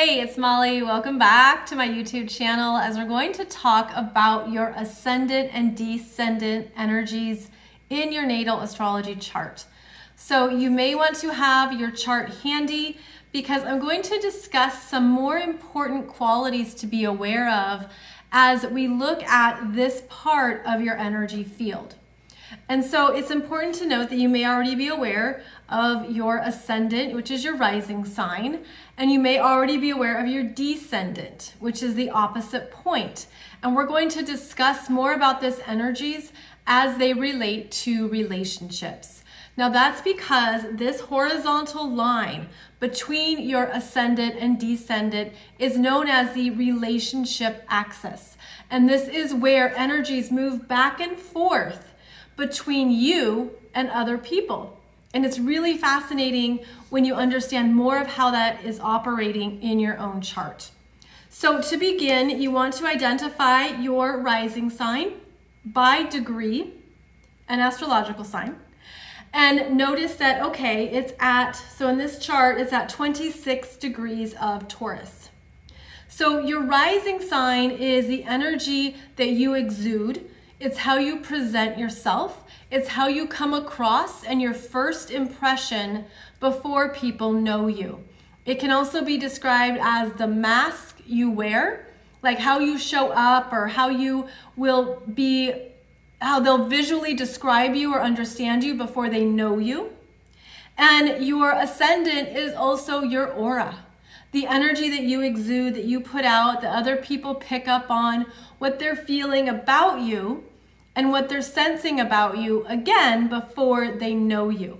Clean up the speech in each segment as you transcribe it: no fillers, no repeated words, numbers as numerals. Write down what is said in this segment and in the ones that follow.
Hey, it's Molly. Welcome back to my YouTube channel as we're going to talk about your ascendant and descendant energies in your natal astrology chart. So you may want to have your chart handy because I'm going to discuss some more important qualities to be aware of as we look at this part of your energy field. And so it's important to note that you may already be aware of your ascendant, which is your rising sign, and you may already be aware of your descendant, which is the opposite point. And we're going to discuss more about this energies as they relate to relationships. Now that's because this horizontal line between your ascendant and descendant is known as the relationship axis. And this is where energies move back and forth between you and other people. And it's really fascinating when you understand more of how that is operating in your own chart. So to begin, you want to identify your rising sign by degree, an astrological sign, and notice that, okay, so in this chart, it's at 26 degrees of Taurus. So your rising sign is the energy that you exude. It's how you present yourself. It's how you come across and your first impression before people know you. It can also be described as the mask you wear, like how you show up or how they'll visually describe you or understand you before they know you. And your ascendant is also your aura, the energy that you exude, that you put out, that other people pick up on, what they're feeling about you, and what they're sensing about you, again, before they know you.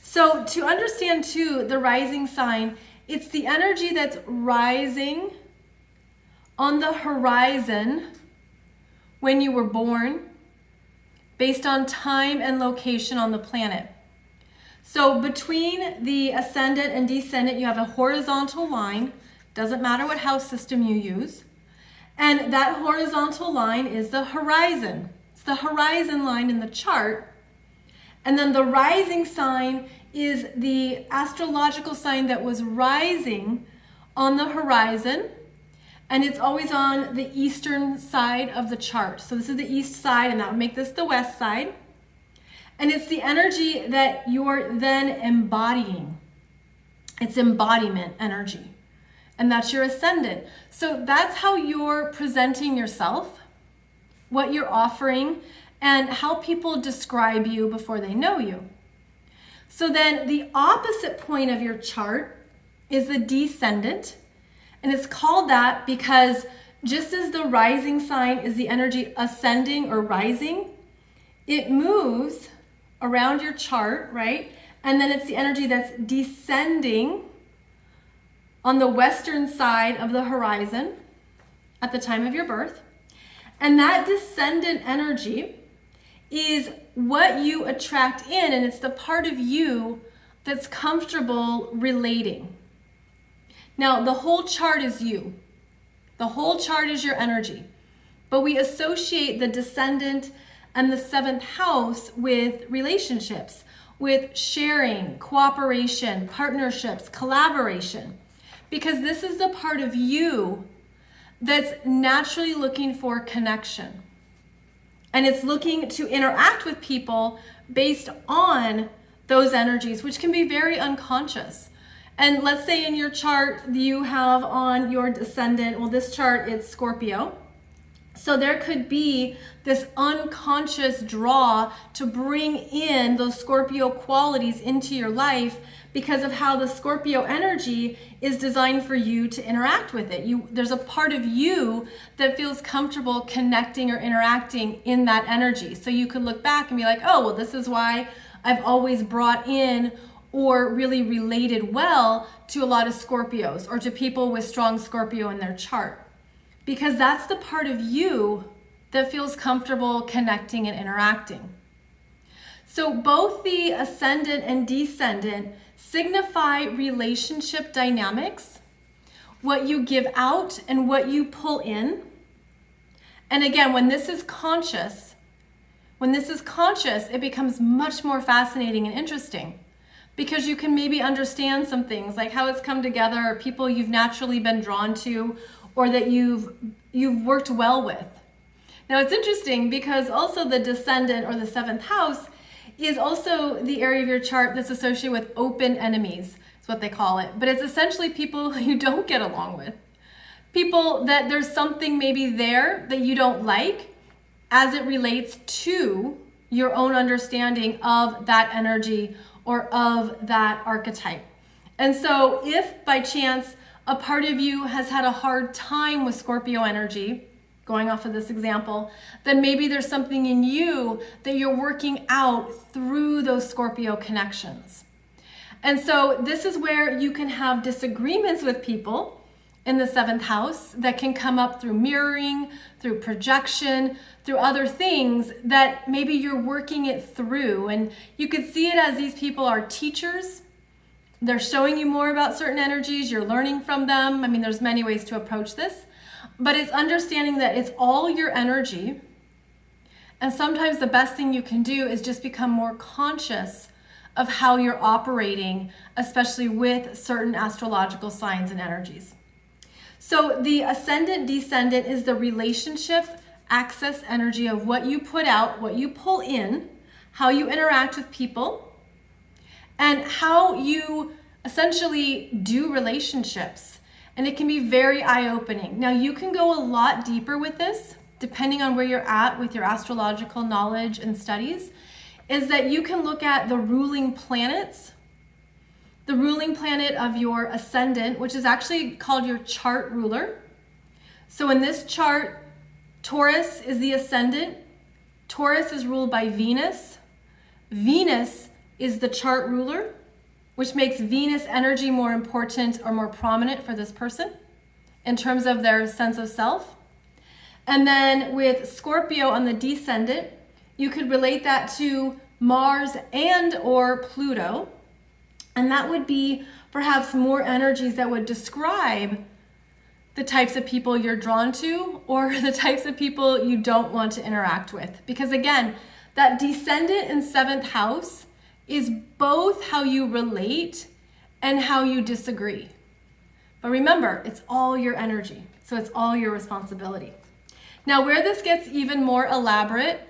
So to understand too, the rising sign, it's the energy that's rising on the horizon when you were born, based on time and location on the planet. So between the ascendant and descendant, you have a horizontal line, doesn't matter what house system you use, and that horizontal line is the horizon. The horizon line in the chart, and then the rising sign is the astrological sign that was rising on the horizon, and it's always on the eastern side of the chart. So this is the east side, and that would make this the west side, and it's the energy that you're then embodying. It's embodiment energy, and that's your ascendant. So that's how you're presenting yourself, what you're offering, and how people describe you before they know you. So then the opposite point of your chart is the descendant, and it's called that because just as the rising sign is the energy ascending or rising, it moves around your chart, right? And then it's the energy that's descending on the western side of the horizon at the time of your birth. And that descendant energy is what you attract in, and it's the part of you that's comfortable relating. Now, the whole chart is you. The whole chart is your energy. But we associate the descendant and the seventh house with relationships, with sharing, cooperation, partnerships, collaboration, because this is the part of you that's naturally looking for connection. And it's looking to interact with people based on those energies, which can be very unconscious. And let's say in your chart, you have on your descendant, well, this chart, it's Scorpio. So there could be this unconscious draw to bring in those Scorpio qualities into your life because of how the Scorpio energy is designed for you to interact with it. There's a part of you that feels comfortable connecting or interacting in that energy. So you could look back and be like, oh, well, this is why I've always brought in or really related well to a lot of Scorpios or to people with strong Scorpio in their chart. Because that's the part of you that feels comfortable connecting and interacting. So both the ascendant and descendant signify relationship dynamics, what you give out and what you pull in. And again, when this is conscious, it becomes much more fascinating and interesting because you can maybe understand some things like how it's come together, or people you've naturally been drawn to, or that you've worked well with. Now it's interesting because also the Descendant, or the 7th house, is also the area of your chart that's associated with open enemies. That's what they call it. But it's essentially people you don't get along with. People that there's something maybe there that you don't like as it relates to your own understanding of that energy or of that archetype. And so if by chance a part of you has had a hard time with Scorpio energy, going off of this example, then maybe there's something in you that you're working out through those Scorpio connections. And so this is where you can have disagreements with people in the 7th house that can come up through mirroring, through projection, through other things that maybe you're working it through. And you could see it as these people are teachers. They're showing you more about certain energies. You're learning from them. I mean, there's many ways to approach this, but it's understanding that it's all your energy. And sometimes the best thing you can do is just become more conscious of how you're operating, especially with certain astrological signs and energies. So the Ascendant Descendant is the relationship access energy of what you put out, what you pull in, how you interact with people, and how you essentially do relationships. And it can be very eye-opening. Now you can go a lot deeper with this, depending on where you're at with your astrological knowledge and studies, is that you can look at the ruling planets. The ruling planet of your ascendant, which is actually called your chart ruler. So in this chart, Taurus is the ascendant. Taurus is ruled by Venus. Venus is the chart ruler, which makes Venus energy more important or more prominent for this person in terms of their sense of self. And then with Scorpio on the descendant, you could relate that to Mars and or Pluto. And that would be perhaps more energies that would describe the types of people you're drawn to or the types of people you don't want to interact with. Because again, that descendant in 7th house is both how you relate and how you disagree. But remember, it's all your energy. So it's all your responsibility. Now, where this gets even more elaborate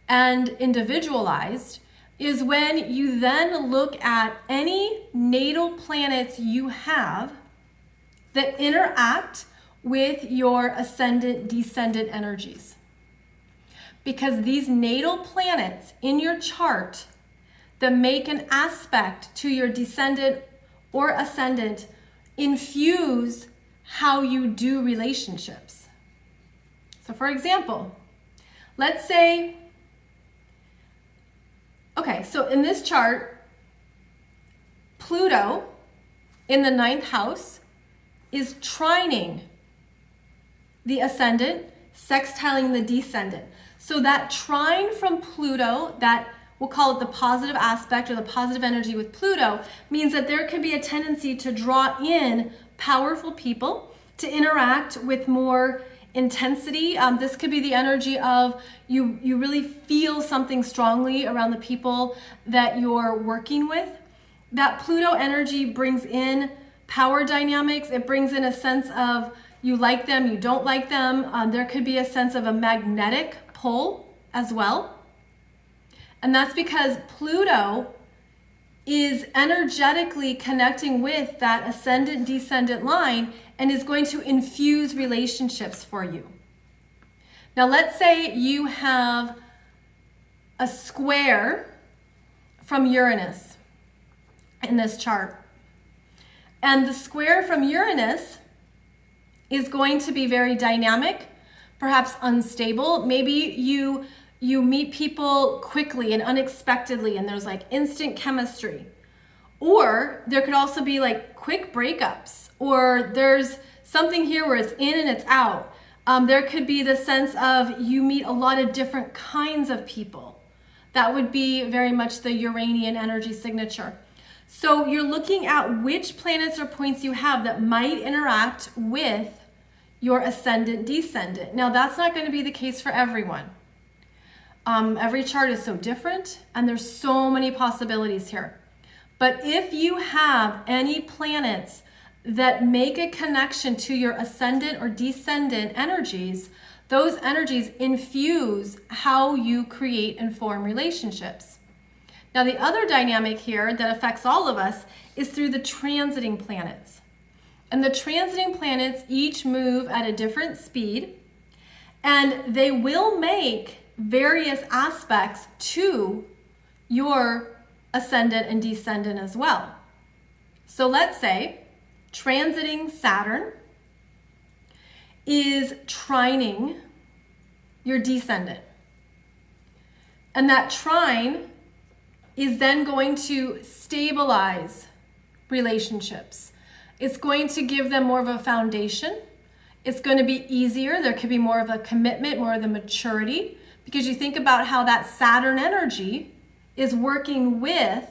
and individualized is when you then look at any natal planets you have that interact with your ascendant descendant energies. Because these natal planets in your chart that make an aspect to your descendant or ascendant infuse how you do relationships. So for example, let's say, okay, so in this chart, Pluto in the 9th house is trining the ascendant, sextiling the descendant. So that trine from Pluto, that we'll call it the positive aspect or the positive energy with Pluto, means that there could be a tendency to draw in powerful people, to interact with more intensity. This could be the energy of you really feel something strongly around the people that you're working with. That Pluto energy brings in power dynamics. It brings in a sense of you like them, you don't like them. There could be a sense of a magnetic pull as well. And that's because Pluto is energetically connecting with that ascendant descendant line and is going to infuse relationships for you. Now let's say you have a square from Uranus in this chart. And the square from Uranus is going to be very dynamic, perhaps unstable. Maybe you meet people quickly and unexpectedly and there's like instant chemistry. Or there could also be like quick breakups, or there's something here where it's in and it's out. There could be the sense of you meet a lot of different kinds of people. That would be very much the Uranian energy signature. So you're looking at which planets or points you have that might interact with your ascendant descendant. Now that's not going to be the case for everyone. Every chart is so different and there's so many possibilities here. But if you have any planets that make a connection to your ascendant or descendant energies, those energies infuse how you create and form relationships. Now, the other dynamic here that affects all of us is through the transiting planets. And the transiting planets each move at a different speed, and they will make various aspects to your ascendant and descendant as well. So let's say transiting Saturn is trining your descendant. And that trine is then going to stabilize relationships. It's going to give them more of a foundation. It's going to be easier. There could be more of a commitment, more of the maturity, because you think about how that Saturn energy is working with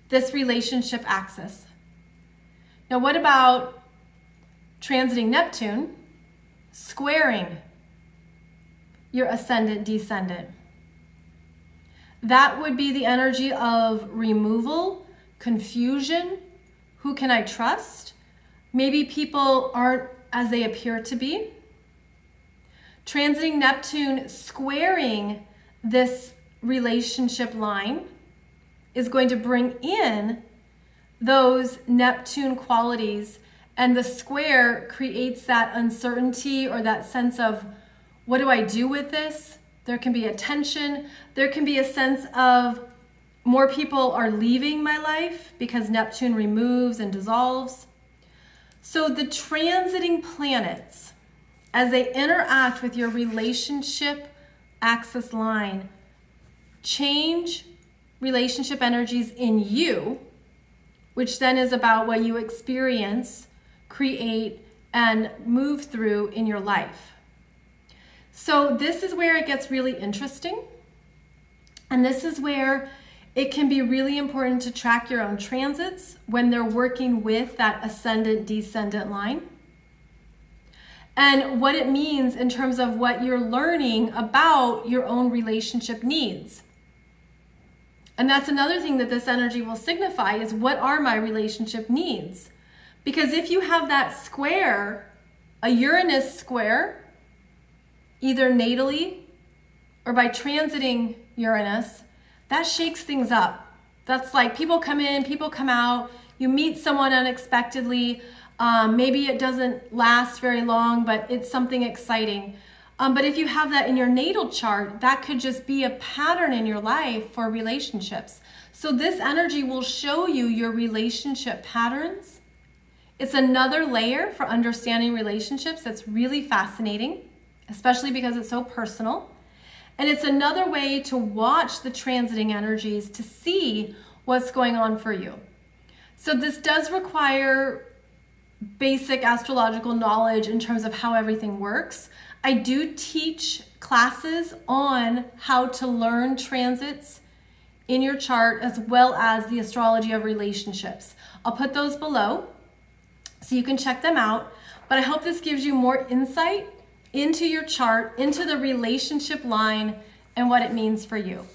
this relationship axis. Now, what about transiting Neptune squaring your ascendant, descendant? That would be the energy of removal, confusion. Who can I trust? Maybe people aren't as they appear to be. Transiting Neptune squaring this relationship line is going to bring in those Neptune qualities, and the square creates that uncertainty or that sense of, what do I do with this? There can be a tension. There can be a sense of more people are leaving my life because Neptune removes and dissolves. So the transiting planets, as they interact with your relationship axis line, change relationship energies in you, which then is about what you experience, create, and move through in your life. So this is where it gets really interesting. And this is where it can be really important to track your own transits when they're working with that ascendant descendant line. And what it means in terms of what you're learning about your own relationship needs. And that's another thing that this energy will signify is, what are my relationship needs? Because if you have that square, a Uranus square, either natally or by transiting Uranus, that shakes things up. That's like people come in, people come out, you meet someone unexpectedly. Maybe it doesn't last very long, but it's something exciting. But if you have that in your natal chart, that could just be a pattern in your life for relationships. So this energy will show you your relationship patterns. It's another layer for understanding relationships that's really fascinating, especially because it's so personal. And it's another way to watch the transiting energies to see what's going on for you. So this does require basic astrological knowledge in terms of how everything works. I do teach classes on how to learn transits in your chart, as well as the astrology of relationships. I'll put those below so you can check them out. But I hope this gives you more insight into your chart, into the relationship line, and what it means for you.